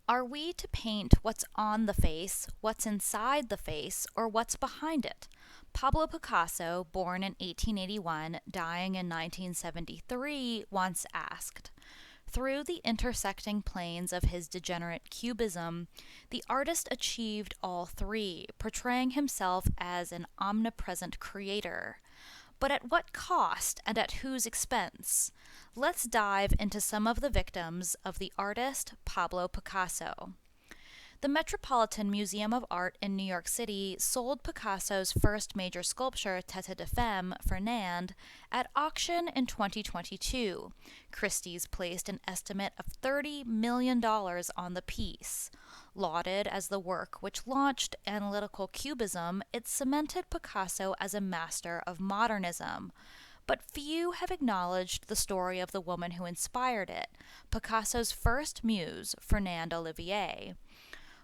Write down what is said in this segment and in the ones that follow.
Are we to paint what's on the face, what's inside the face, or what's behind it? Pablo Picasso, born in 1881, dying in 1973, once asked. Through the intersecting planes of his degenerate cubism, the artist achieved all three, portraying himself as an omnipresent creator. But at what cost and at whose expense? Let's dive into some of the victims of the artist Pablo Picasso. The Metropolitan Museum of Art in New York City sold Picasso's first major sculpture, Tête de Femme, Fernand, at auction in 2022. Christie's placed an estimate of $30 million on the piece. Lauded as the work which launched analytical cubism, it cemented Picasso as a master of modernism. But few have acknowledged the story of the woman who inspired it, Picasso's first muse, Fernand Olivier.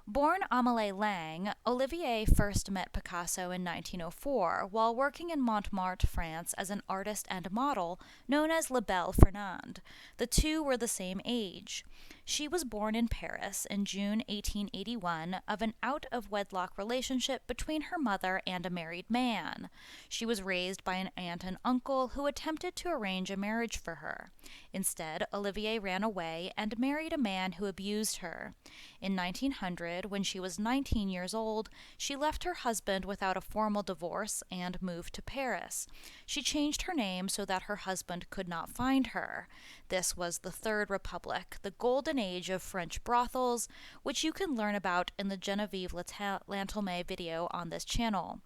Born Amélie Lang, Olivier first met Picasso in 1904 while working in Montmartre, France as an artist and model known as La Belle Fernande. The two were the same age. She was born in Paris in June 1881 of an out-of-wedlock relationship between her mother and a married man. She was raised by an aunt and uncle who attempted to arrange a marriage for her. Instead, Olivier ran away and married a man who abused her. In 1900, when she was 19 years old, she left her husband without a formal divorce and moved to Paris. She changed her name so that her husband could not find her. This was the Third Republic, the golden age of French brothels, which you can learn about in the Genevieve Lantelme video on this channel.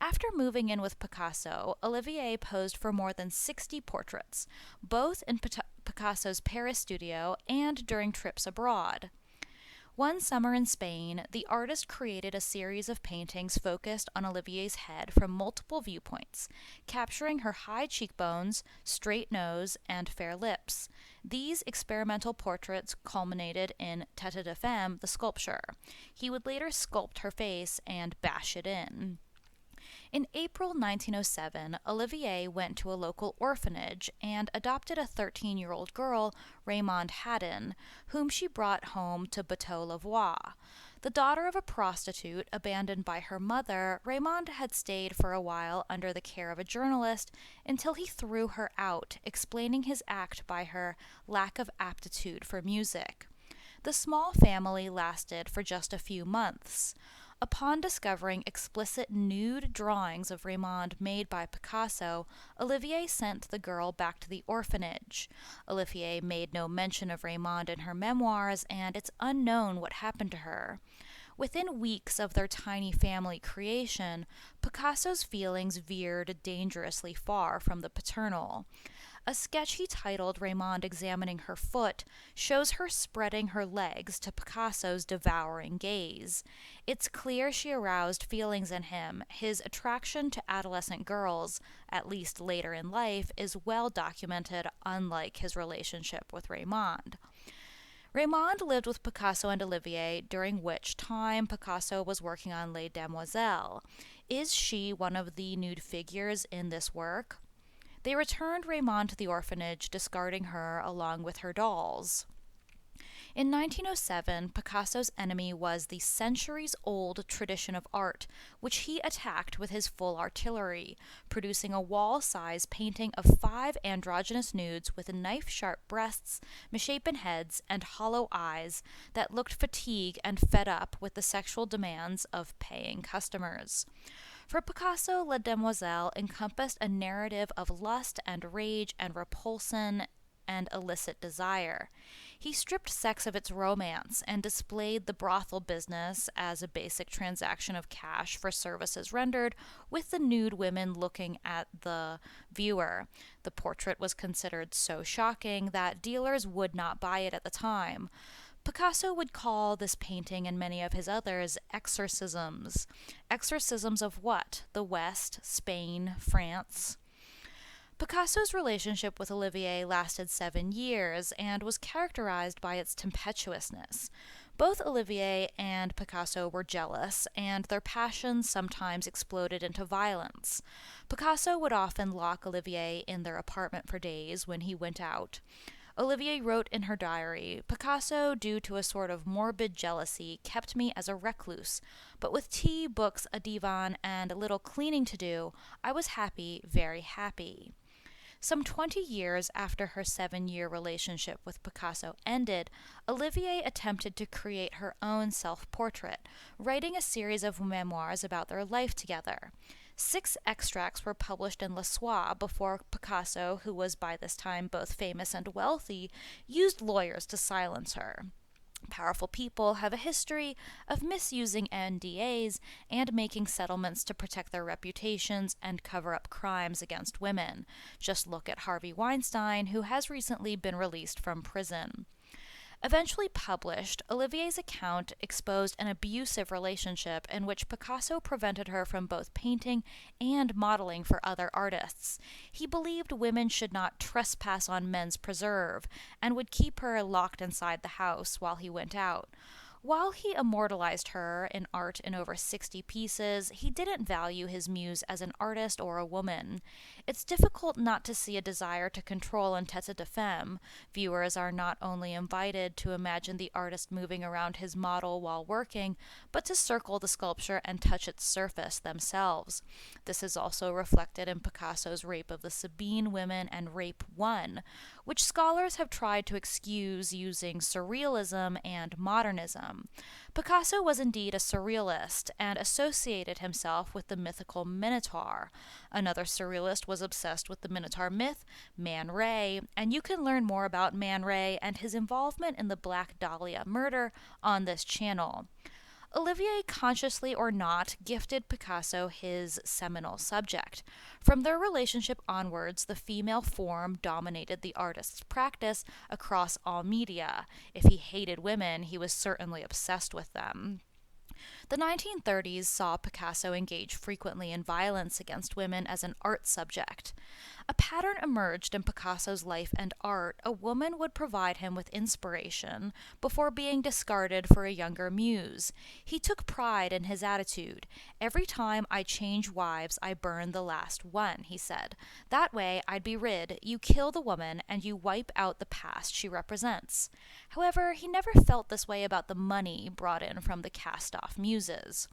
After moving in with Picasso, Olivier posed for more than 60 portraits, both in Picasso's Paris studio and during trips abroad. One summer in Spain, the artist created a series of paintings focused on Olivier's head from multiple viewpoints, capturing her high cheekbones, straight nose, and fair lips. These experimental portraits culminated in Tête de Femme, the sculpture. He would later sculpt her face and bash it in. In April 1907, Olivier went to a local orphanage and adopted a 13-year-old girl, Raymonde Haddon, whom she brought home to Bateau-Lavoir. The daughter of a prostitute abandoned by her mother, Raymonde had stayed for a while under the care of a journalist until he threw her out, explaining his act by her lack of aptitude for music. The small family lasted for just a few months. Upon discovering explicit nude drawings of Raymonde made by Picasso, Olivier sent the girl back to the orphanage. Olivier made no mention of Raymonde in her memoirs, and it's unknown what happened to her. Within weeks of their tiny family creation, Picasso's feelings veered dangerously far from the paternal. A sketch he titled Raymonde Examining Her Foot shows her spreading her legs to Picasso's devouring gaze. It's clear she aroused feelings in him. His attraction to adolescent girls, at least later in life, is well documented, unlike his relationship with Raymonde. Raymonde lived with Picasso and Olivier, during which time Picasso was working on Les Demoiselles. Is she one of the nude figures in this work? They returned Raymonde to the orphanage, discarding her along with her dolls. In 1907, Picasso's enemy was the centuries-old tradition of art, which he attacked with his full artillery, producing a wall-size painting of 5 androgynous nudes with knife-sharp breasts, misshapen heads, and hollow eyes that looked fatigued and fed up with the sexual demands of paying customers. For Picasso, Les Demoiselles encompassed a narrative of lust and rage and repulsion and illicit desire. He stripped sex of its romance and displayed the brothel business as a basic transaction of cash for services rendered, with the nude women looking at the viewer. The portrait was considered so shocking that dealers would not buy it at the time. Picasso would call this painting and many of his others exorcisms. Exorcisms of what? The West, Spain, France? Picasso's relationship with Olivier lasted 7 years and was characterized by its tempestuousness. Both Olivier and Picasso were jealous, and their passions sometimes exploded into violence. Picasso would often lock Olivier in their apartment for days when he went out. Olivier wrote in her diary, Picasso, due to a sort of morbid jealousy, kept me as a recluse, but with tea, books, a divan, and a little cleaning to do, I was happy, very happy. Some 20 years after her 7-year relationship with Picasso ended, Olivier attempted to create her own self portrait, writing a series of memoirs about their life together. 6 extracts were published in Le Soir before Picasso, who was by this time both famous and wealthy, used lawyers to silence her. Powerful people have a history of misusing NDAs and making settlements to protect their reputations and cover up crimes against women. Just look at Harvey Weinstein, who has recently been released from prison. Eventually published, Olivier's account exposed an abusive relationship in which Picasso prevented her from both painting and modeling for other artists. He believed women should not trespass on men's preserve and would keep her locked inside the house while he went out. While he immortalized her in art in over 60 pieces, he didn't value his muse as an artist or a woman. It's difficult not to see a desire to control in Tête de Femme. Viewers are not only invited to imagine the artist moving around his model while working, but to circle the sculpture and touch its surface themselves. This is also reflected in Picasso's Rape of the Sabine Women and Rape 1, which scholars have tried to excuse using surrealism and modernism. Picasso was indeed a surrealist and associated himself with the mythical Minotaur. Another surrealist was obsessed with the Minotaur myth, Man Ray, and you can learn more about Man Ray and his involvement in the Black Dahlia murder on this channel. Olivier, consciously or not, gifted Picasso his seminal subject. From their relationship onwards, the female form dominated the artist's practice across all media. If he hated women, he was certainly obsessed with them. The 1930s saw Picasso engage frequently in violence against women as an art subject. A pattern emerged in Picasso's life and art. A woman would provide him with inspiration before being discarded for a younger muse. He took pride in his attitude. Every time I change wives, I burn the last one, he said. That way I'd be rid. You kill the woman and you wipe out the past she represents. However, he never felt this way about the money brought in from the cast-off muses.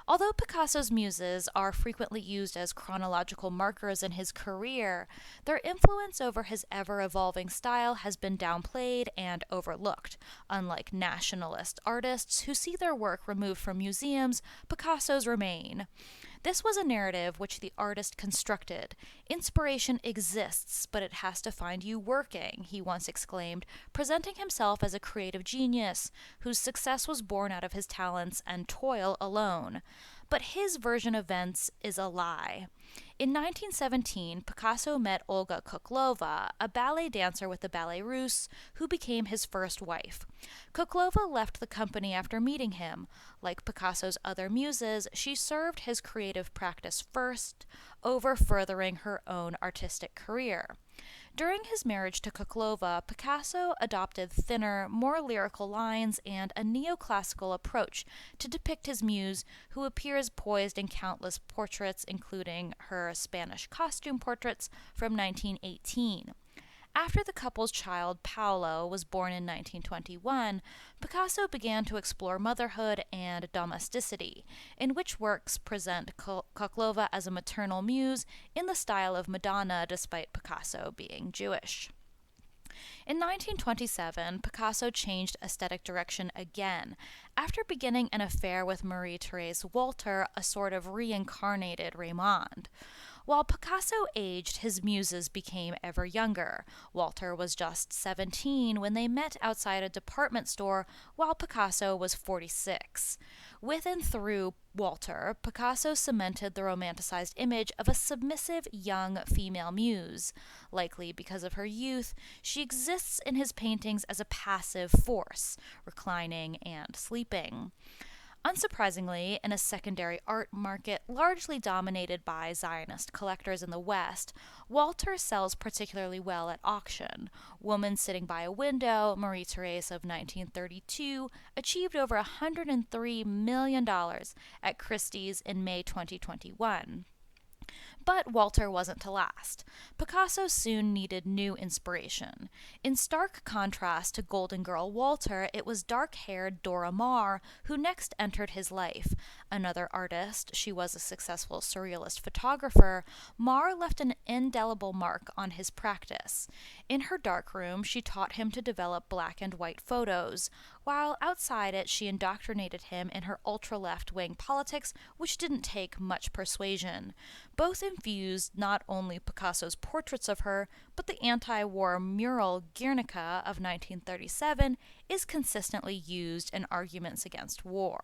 Although Picasso's muses are frequently used as chronological markers in his career, their influence over his ever-evolving style has been downplayed and overlooked. Unlike nationalist artists who see their work removed from museums, Picasso's remain. This was a narrative which the artist constructed. Inspiration exists, but it has to find you working, he once exclaimed, presenting himself as a creative genius whose success was born out of his talents and toil alone. But his version of events is a lie. In 1917, Picasso met Olga Kuklova, a ballet dancer with the Ballet Russe, who became his first wife. Kuklova left the company after meeting him. Like Picasso's other muses, she served his creative practice first, over furthering her own artistic career. During his marriage to Kuklova, Picasso adopted thinner, more lyrical lines and a neoclassical approach to depict his muse, who appears poised in countless portraits, including her Spanish costume portraits from 1918. After the couple's child, Paolo, was born in 1921, Picasso began to explore motherhood and domesticity, in which works present Kuklova as a maternal muse in the style of Madonna, despite Picasso being Jewish. In 1927, Picasso changed aesthetic direction again, after beginning an affair with Marie-Thérèse Walter, a sort of reincarnated Raymond. While Picasso aged, his muses became ever younger. Walter was just 17 when they met outside a department store, while Picasso was 46. With and through Walter, Picasso cemented the romanticized image of a submissive young female muse. Likely because of her youth, she exists in his paintings as a passive force, reclining and sleeping. Unsurprisingly, in a secondary art market largely dominated by Zionist collectors in the West, Walter sells particularly well at auction. Woman Sitting by a Window, Marie-Thérèse of 1932, achieved over $103 million at Christie's in May 2021. But Walter wasn't to last. Picasso soon needed new inspiration. In stark contrast to Golden Girl Walter, it was dark-haired Dora Maar who next entered his life. Another artist, she was a successful surrealist photographer, Maar left an indelible mark on his practice. In her darkroom, she taught him to develop black and white photos, while outside it she indoctrinated him in her ultra-left-wing politics, which didn't take much persuasion. Both infused not only Picasso's portraits of her, but the anti-war mural Guernica of 1937 is consistently used in arguments against war.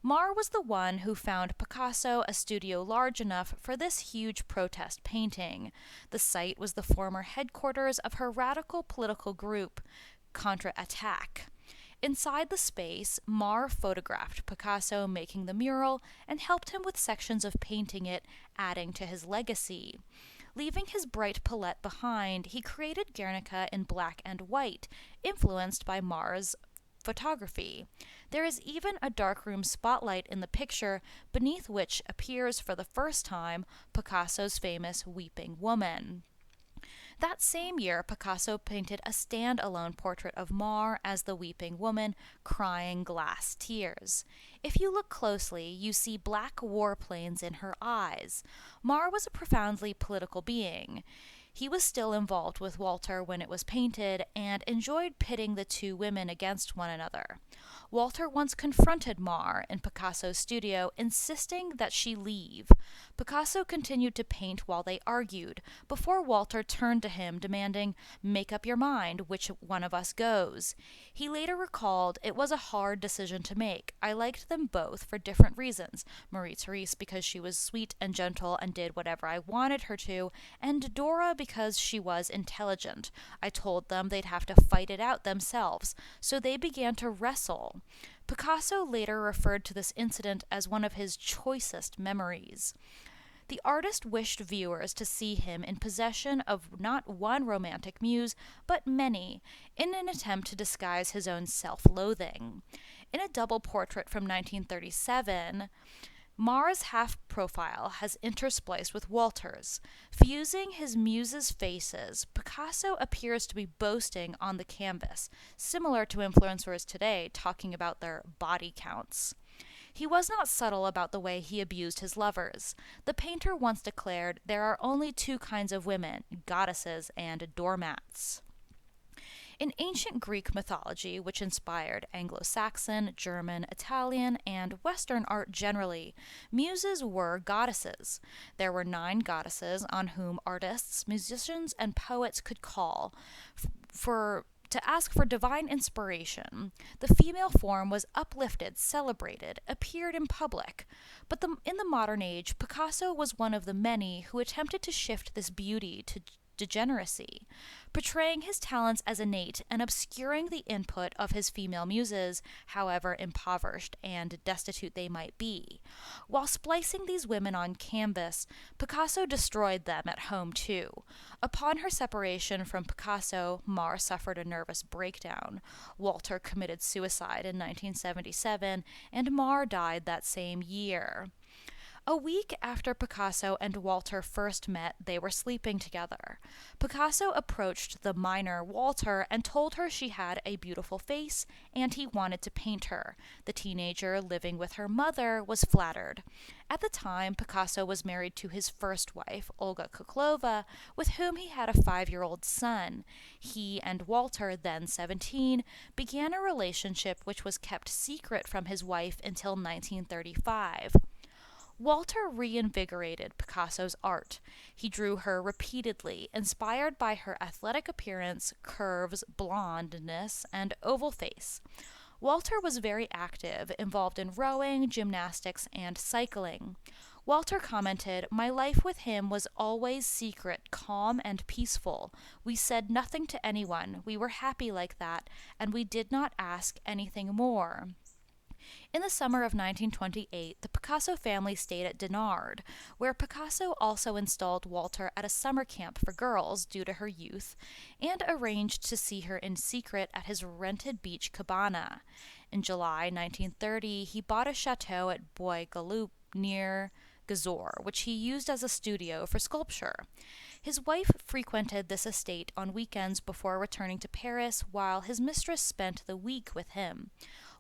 Maar was the one who found Picasso a studio large enough for this huge protest painting. The site was the former headquarters of her radical political group, Contre-Attaque. Inside the space, Maar photographed Picasso making the mural and helped him with sections of painting it, adding to his legacy. Leaving his bright palette behind, he created Guernica in black and white, influenced by Maar's photography. There is even a darkroom spotlight in the picture, beneath which appears for the first time Picasso's famous Weeping Woman. That same year, Picasso painted a stand-alone portrait of Maar as the weeping woman, crying glass tears. If you look closely, you see black warplanes in her eyes. Maar was a profoundly political being. He was still involved with Walter when it was painted and enjoyed pitting the two women against one another. Walter once confronted Maar in Picasso's studio, insisting that she leave. Picasso continued to paint while they argued, before Walter turned to him demanding, "Make up your mind which one of us goes." He later recalled, "It was a hard decision to make. I liked them both for different reasons. Marie-Therese because she was sweet and gentle and did whatever I wanted her to, and Dora because she was intelligent. I told them they'd have to fight it out themselves, so they began to wrestle." Picasso later referred to this incident as one of his choicest memories. The artist wished viewers to see him in possession of not one romantic muse, but many, in an attempt to disguise his own self-loathing. In a double portrait from 1937, Maar's half-profile has interspliced with Walter's. Fusing his muses' faces, Picasso appears to be boasting on the canvas, similar to influencers today talking about their body counts. He was not subtle about the way he abused his lovers. The painter once declared, "There are only two kinds of women, goddesses and doormats." In ancient Greek mythology, which inspired Anglo-Saxon, German, Italian, and Western art generally, muses were goddesses. There were 9 goddesses on whom artists, musicians, and poets could call to ask for divine inspiration. The female form was uplifted, celebrated, appeared in public. But in the modern age, Picasso was one of the many who attempted to shift this beauty to degeneracy, portraying his talents as innate and obscuring the input of his female muses, however impoverished and destitute they might be. While splicing these women on canvas, Picasso destroyed them at home too. Upon her separation from Picasso, Maar suffered a nervous breakdown. Walter committed suicide in 1977, and Maar died that same year. A week after Picasso and Walter first met, they were sleeping together. Picasso approached the minor Walter and told her she had a beautiful face and he wanted to paint her. The teenager living with her mother was flattered. At the time, Picasso was married to his first wife, Olga Kuklova, with whom he had a 5-year-old son. He and Walter, then 17, began a relationship which was kept secret from his wife until 1935. Walter reinvigorated Picasso's art. He drew her repeatedly, inspired by her athletic appearance, curves, blondness, and oval face. Walter was very active, involved in rowing, gymnastics, and cycling. Walter commented, "My life with him was always secret, calm, and peaceful. We said nothing to anyone. We were happy like that, and we did not ask anything more." In the summer of 1928, the Picasso family stayed at Dinard, where Picasso also installed Walter at a summer camp for girls due to her youth, and arranged to see her in secret at his rented beach cabana. In July 1930, he bought a chateau at Bois-Guillaume near Gisors, which he used as a studio for sculpture. His wife frequented this estate on weekends before returning to Paris, while his mistress spent the week with him.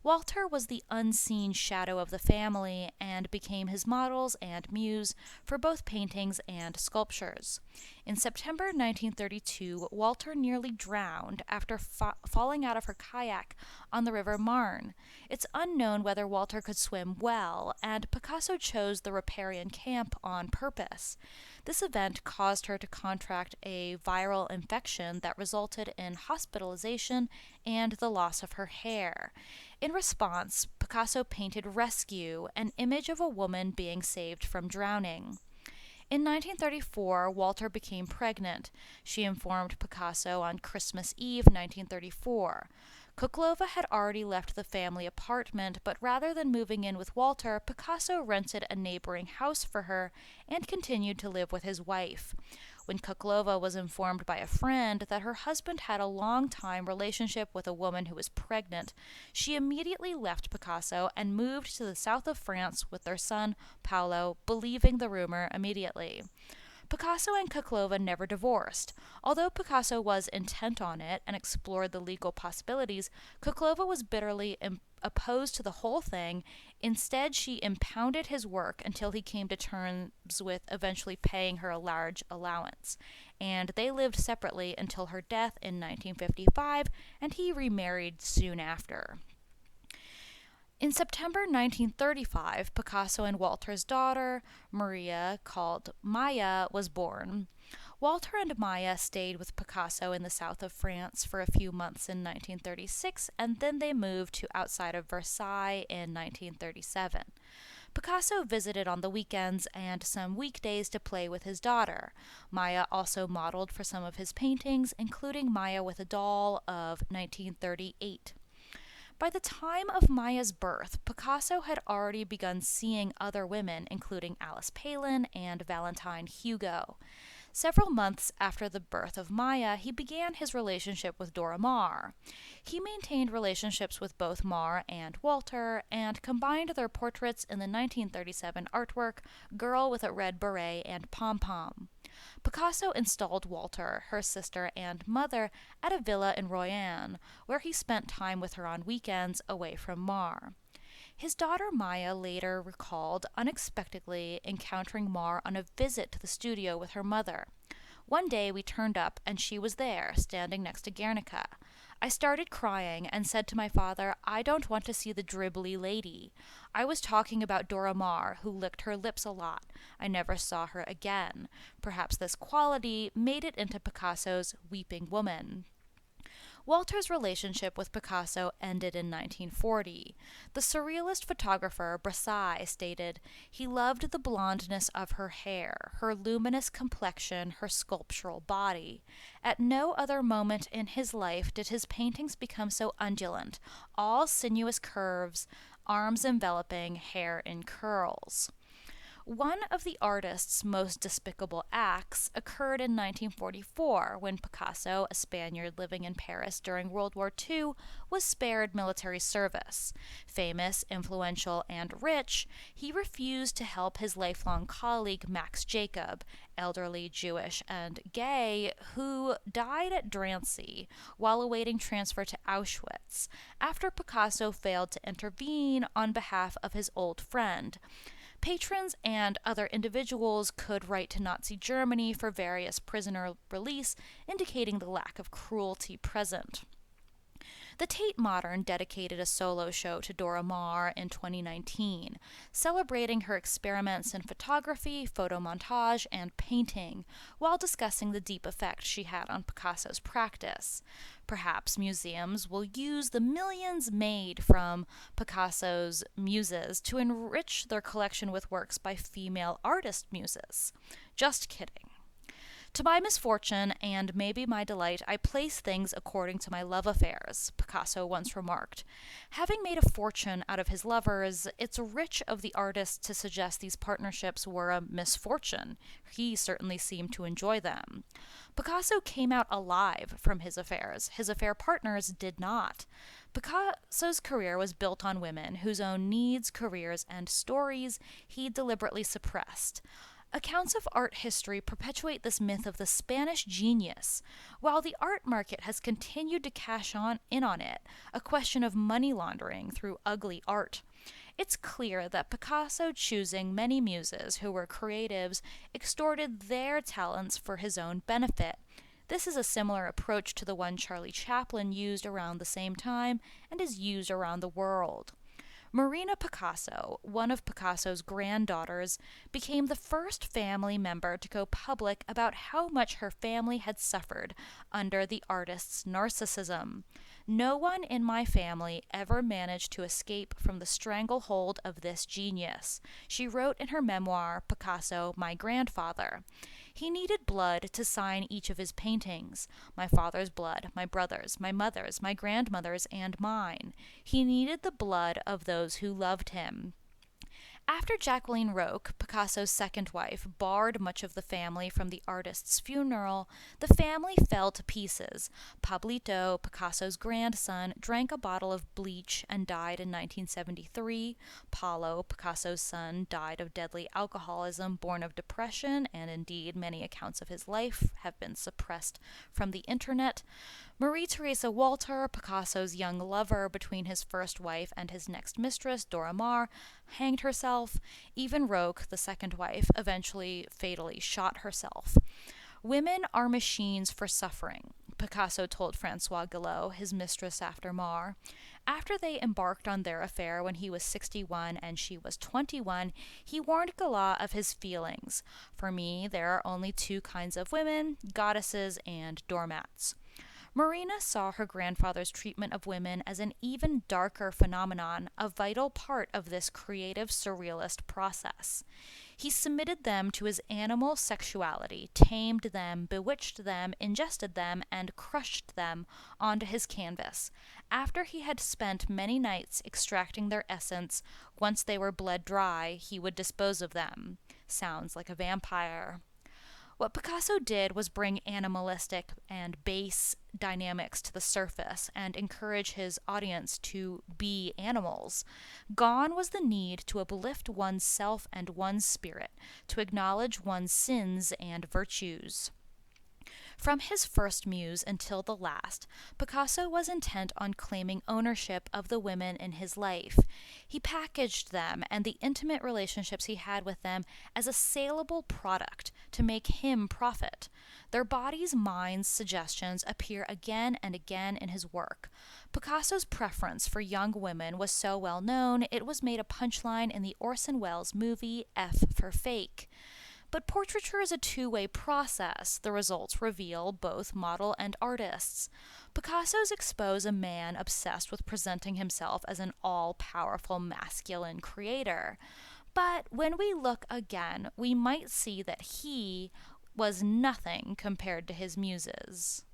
Walter was the unseen shadow of the family and became his models and muse for both paintings and sculptures. In September 1932, Walter nearly drowned after falling out of her kayak on the River Marne. It's unknown whether Walter could swim well, and Picasso chose the riparian camp on purpose. This event caused her to contract a viral infection that resulted in hospitalization and the loss of her hair. In response, Picasso painted Rescue, an image of a woman being saved from drowning. In 1934, Walter became pregnant. She informed Picasso on Christmas Eve, 1934. Kuklova had already left the family apartment, but rather than moving in with Walter, Picasso rented a neighboring house for her and continued to live with his wife. When Kuklova was informed by a friend that her husband had a long-time relationship with a woman who was pregnant, she immediately left Picasso and moved to the south of France with their son, Paolo, believing the rumor immediately. Picasso and Kuklova never divorced. Although Picasso was intent on it and explored the legal possibilities, Kuklova was bitterly opposed to the whole thing. Instead, she impounded his work until he came to terms with eventually paying her a large allowance. And they lived separately until her death in 1955, and he remarried soon after. In September 1935, Picasso and Walter's daughter, Maria, called Maya, was born. Walter and Maya stayed with Picasso in the south of France for a few months in 1936, and then they moved to outside of Versailles in 1937. Picasso visited on the weekends and some weekdays to play with his daughter. Maya also modeled for some of his paintings, including Maya with a Doll of 1938. By the time of Maya's birth, Picasso had already begun seeing other women, including Alice Palin and Valentine Hugo. Several months after the birth of Maya, he began his relationship with Dora Maar. He maintained relationships with both Maar and Walter, and combined their portraits in the 1937 artwork Girl with a Red Beret and Pom-Pom. Picasso installed Walter, her sister and mother, at a villa in Royan, where he spent time with her on weekends away from Maar. His daughter Maya later recalled unexpectedly encountering Maar on a visit to the studio with her mother. One day we turned up and she was there, standing next to Guernica. I started crying and said to my father, "I don't want to see the dribbly lady." I was talking about Dora Maar, who licked her lips a lot. I never saw her again. Perhaps this quality made it into Picasso's Weeping Woman. Walter's relationship with Picasso ended in 1940. The surrealist photographer Brassai stated, "He loved the blondness of her hair, her luminous complexion, her sculptural body. At no other moment in his life did his paintings become so undulant, all sinuous curves, arms enveloping, hair in curls." One of the artist's most despicable acts occurred in 1944 when Picasso, a Spaniard living in Paris during World War II, was spared military service. Famous, influential, and rich, he refused to help his lifelong colleague Max Jacob, elderly, Jewish, and gay, who died at Drancy while awaiting transfer to Auschwitz, after Picasso failed to intervene on behalf of his old friend. Patrons and other individuals could write to Nazi Germany for various prisoner release, indicating the lack of cruelty present. The Tate Modern dedicated a solo show to Dora Maar in 2019, celebrating her experiments in photography, photomontage, and painting, while discussing the deep effect she had on Picasso's practice. Perhaps museums will use the millions made from Picasso's muses to enrich their collection with works by female artist muses. Just kidding. To my misfortune and maybe my delight, I place things according to my love affairs, Picasso once remarked. Having made a fortune out of his lovers, it's rich of the artist to suggest these partnerships were a misfortune. He certainly seemed to enjoy them. Picasso came out alive from his affairs. His affair partners did not. Picasso's career was built on women whose own needs, careers, and stories he deliberately suppressed. Accounts of art history perpetuate this myth of the Spanish genius, while the art market has continued to in on it, a question of money laundering through ugly art. It's clear that Picasso, choosing many muses who were creatives, extorted their talents for his own benefit. This is a similar approach to the one Charlie Chaplin used around the same time and is used around the world. Marina Picasso, one of Picasso's granddaughters, became the first family member to go public about how much her family had suffered under the artist's narcissism. No one in my family ever managed to escape from the stranglehold of this genius, she wrote in her memoir, Picasso, My Grandfather. He needed blood to sign each of his paintings. My father's blood, my brother's, my mother's, my grandmother's, and mine. He needed the blood of those who loved him. After Jacqueline Roque, Picasso's second wife, barred much of the family from the artist's funeral, the family fell to pieces. Pablito, Picasso's grandson, drank a bottle of bleach and died in 1973. Paulo, Picasso's son, died of deadly alcoholism born of depression, and indeed many accounts of his life have been suppressed from the internet. Marie Theresa Walter, Picasso's young lover between his first wife and his next mistress, Dora Maar, hanged herself. Even Roque, the second wife, eventually fatally shot herself. Women are machines for suffering, Picasso told Francois Gillot, his mistress after Maar. After they embarked on their affair when he was 61 and she was 21, he warned Gillot of his feelings. For me, there are only two kinds of women, goddesses and doormats. Marina saw her grandfather's treatment of women as an even darker phenomenon, a vital part of this creative surrealist process. He submitted them to his animal sexuality, tamed them, bewitched them, ingested them, and crushed them onto his canvas. After he had spent many nights extracting their essence, once they were bled dry, he would dispose of them. Sounds like a vampire. What Picasso did was bring animalistic and base dynamics to the surface and encourage his audience to be animals. Gone was the need to uplift one's self and one's spirit, to acknowledge one's sins and virtues. From his first muse until the last, Picasso was intent on claiming ownership of the women in his life. He packaged them and the intimate relationships he had with them as a saleable product to make him profit. Their bodies, minds, suggestions appear again and again in his work. Picasso's preference for young women was so well known, it was made a punchline in the Orson Welles movie F for Fake. But portraiture is a two-way process. The results reveal both model and artists. Picasso's expose a man obsessed with presenting himself as an all-powerful masculine creator. But when we look again, we might see that he was nothing compared to his muses.